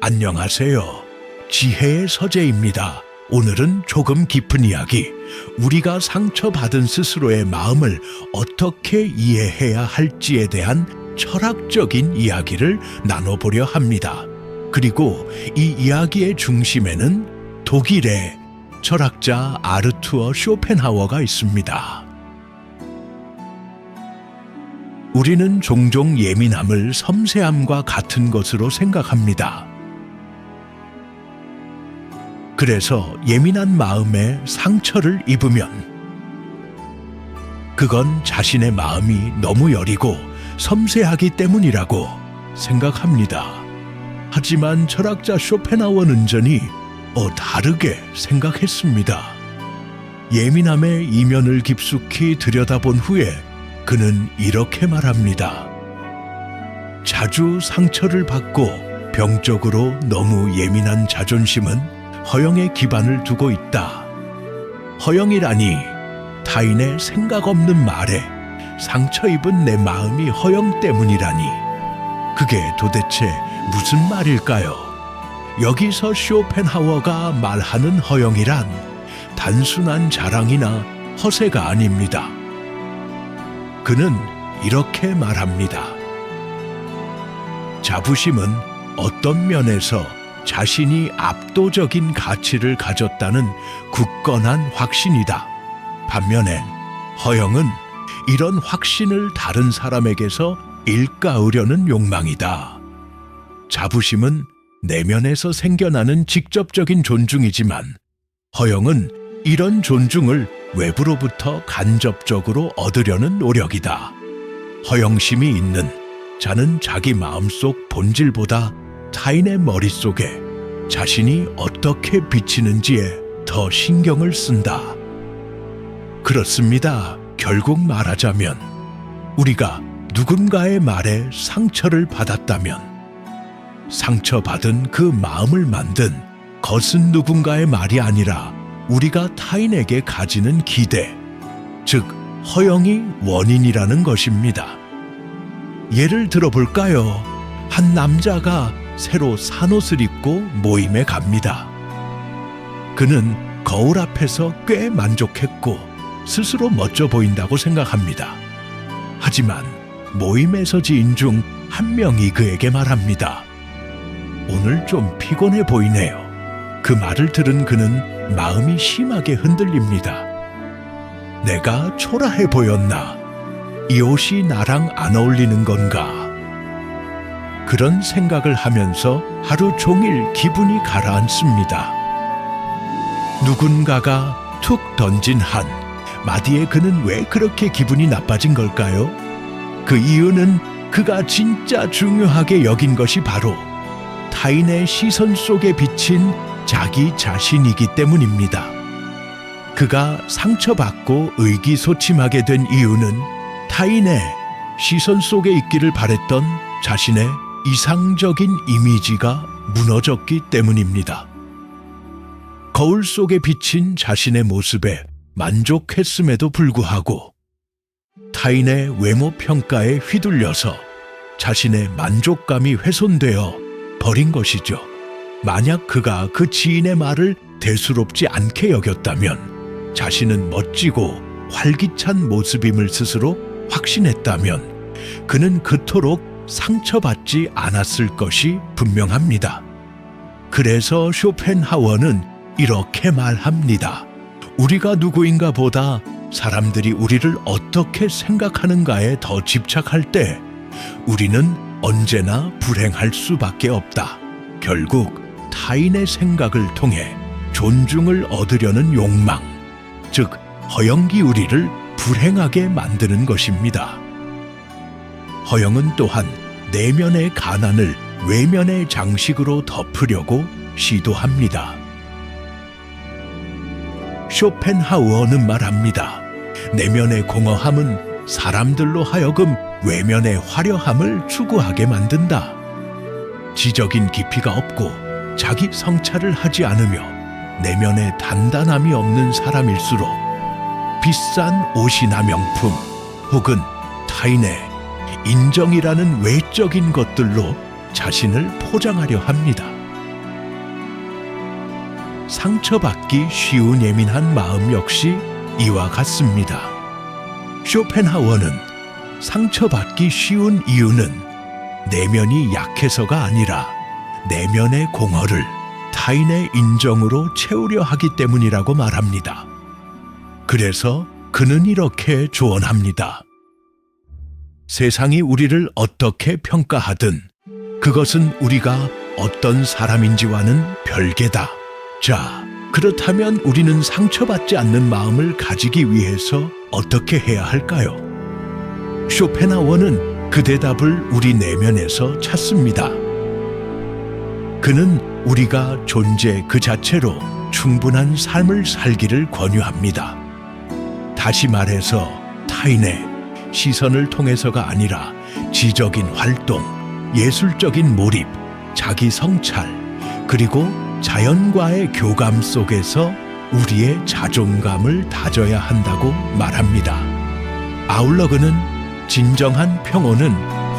안녕하세요. 지혜의 서재입니다. 오늘은 조금 깊은 이야기, 우리가 상처받은 스스로의 마음을 어떻게 이해해야 할지에 대한 철학적인 이야기를 나눠보려 합니다. 그리고 이 이야기의 중심에는 독일의 철학자 아르투어 쇼펜하워가 있습니다. 우리는 종종 예민함을 섬세함과 같은 것으로 생각합니다. 그래서 예민한 마음에 상처를 입으면 그건 자신의 마음이 너무 여리고 섬세하기 때문이라고 생각합니다. 하지만 철학자 쇼펜하워는 전히 다르게 생각했습니다. 예민함의 이면을 깊숙이 들여다본 후에 그는 이렇게 말합니다. 자주 상처를 받고 병적으로 너무 예민한 자존심은 허영에 기반을 두고 있다. 허영이라니 타인의 생각 없는 말에 상처 입은 내 마음이 허영 때문이라니 그게 도대체 무슨 말일까요? 여기서 쇼펜하워가 말하는 허영이란 단순한 자랑이나 허세가 아닙니다. 그는 이렇게 말합니다. 자부심은 어떤 면에서 자신이 압도적인 가치를 가졌다는 굳건한 확신이다. 반면에 허영은 이런 확신을 다른 사람에게서 일가으려는 욕망이다. 자부심은 내면에서 생겨나는 직접적인 존중이지만 허영은 이런 존중을 외부로부터 간접적으로 얻으려는 노력이다. 허영심이 있는 자는 자기 마음속 본질보다 타인의 머릿속에 자신이 어떻게 비치는지에 더 신경을 쓴다. 그렇습니다. 결국 말하자면 우리가 누군가의 말에 상처를 받았다면 상처받은 그 마음을 만든 것은 누군가의 말이 아니라 우리가 타인에게 가지는 기대, 즉 허영이 원인이라는 것입니다. 예를 들어볼까요? 한 남자가 새로 산 옷을 입고 모임에 갑니다. 그는 거울 앞에서 꽤 만족했고 스스로 멋져 보인다고 생각합니다. 하지만 모임에서 지인 중 한 명이 그에게 말합니다. 오늘 좀 피곤해 보이네요. 그 말을 들은 그는 마음이 심하게 흔들립니다. 내가 초라해 보였나? 이 옷이 나랑 안 어울리는 건가? 그런 생각을 하면서 하루 종일 기분이 가라앉습니다. 누군가가 툭 던진 한 마디에 그는 왜 그렇게 기분이 나빠진 걸까요? 그 이유는 그가 진짜 중요하게 여긴 것이 바로 타인의 시선 속에 비친 자기 자신이기 때문입니다. 그가 상처받고 의기소침하게 된 이유는 타인의 시선 속에 있기를 바랬던 자신의 이상적인 이미지가 무너졌기 때문입니다. 거울 속에 비친 자신의 모습에 만족했음에도 불구하고 타인의 외모 평가에 휘둘려서 자신의 만족감이 훼손되어 버린 것이죠. 만약 그가 그 지인의 말을 대수롭지 않게 여겼다면, 자신은 멋지고 활기찬 모습임을 스스로 확신했다면 그는 그토록 상처받지 않았을 것이 분명합니다. 그래서 쇼펜하워는 이렇게 말합니다. 우리가 누구인가 보다 사람들이 우리를 어떻게 생각하는가에 더 집착할 때 우리는 언제나 불행할 수밖에 없다. 결국 타인의 생각을 통해 존중을 얻으려는 욕망, 즉 허영기 우리를 불행하게 만드는 것입니다. 허영은 또한 내면의 가난을 외면의 장식으로 덮으려고 시도합니다. 쇼펜하우어는 말합니다. 내면의 공허함은 사람들로 하여금 외면의 화려함을 추구하게 만든다. 지적인 깊이가 없고 자기 성찰을 하지 않으며 내면에 단단함이 없는 사람일수록 비싼 옷이나 명품 혹은 타인의 인정이라는 외적인 것들로 자신을 포장하려 합니다. 상처받기 쉬운 예민한 마음 역시 이와 같습니다. 쇼펜하우어는 상처받기 쉬운 이유는 내면이 약해서가 아니라 내면의 공허를 타인의 인정으로 채우려 하기 때문이라고 말합니다. 그래서 그는 이렇게 조언합니다. 세상이 우리를 어떻게 평가하든 그것은 우리가 어떤 사람인지와는 별개다. 자, 그렇다면 우리는 상처받지 않는 마음을 가지기 위해서 어떻게 해야 할까요? 쇼펜하우어는 그 대답을 우리 내면에서 찾습니다. 그는 우리가 존재 그 자체로 충분한 삶을 살기를 권유합니다. 다시 말해서 타인의 시선을 통해서가 아니라 지적인 활동, 예술적인 몰입, 자기 성찰, 그리고 자연과의 교감 속에서 우리의 자존감을 다져야 한다고 말합니다. 아울러 그는 진정한 평온은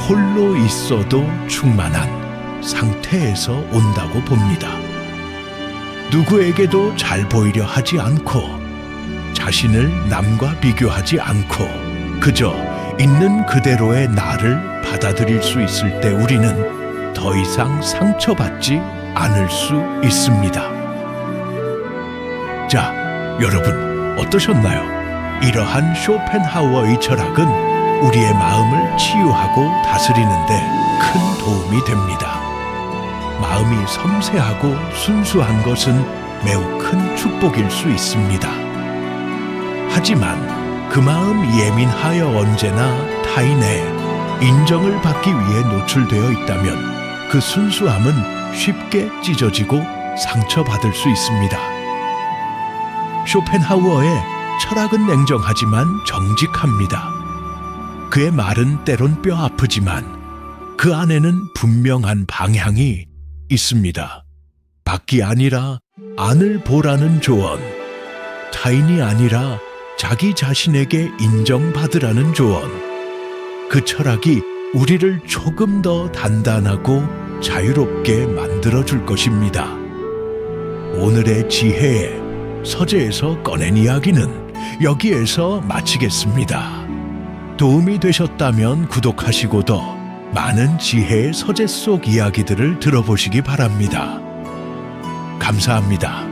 홀로 있어도 충만한 상태에서 온다고 봅니다. 누구에게도 잘 보이려 하지 않고 자신을 남과 비교하지 않고 그저 있는 그대로의 나를 받아들일 수 있을 때 우리는 더 이상 상처받지 않을 수 있습니다. 자, 여러분 어떠셨나요? 이러한 쇼펜하우어의 철학은 우리의 마음을 치유하고 다스리는데 큰 도움이 됩니다. 마음이 섬세하고 순수한 것은 매우 큰 축복일 수 있습니다. 하지만 그 마음 예민하여 언제나 타인의 인정을 받기 위해 노출되어 있다면 그 순수함은 쉽게 찢어지고 상처받을 수 있습니다. 쇼펜하우어의 철학은 냉정하지만 정직합니다. 그의 말은 때론 뼈 아프지만 그 안에는 분명한 방향이 있습니다. 밖이 아니라 안을 보라는 조언, 타인이 아니라 자기 자신에게 인정받으라는 조언. 그 철학이 우리를 조금 더 단단하고 자유롭게 만들어줄 것입니다. 오늘의 지혜의 서재에서 꺼낸 이야기는 여기에서 마치겠습니다. 도움이 되셨다면 구독하시고 더 많은 지혜의 서재 속 이야기들을 들어보시기 바랍니다. 감사합니다.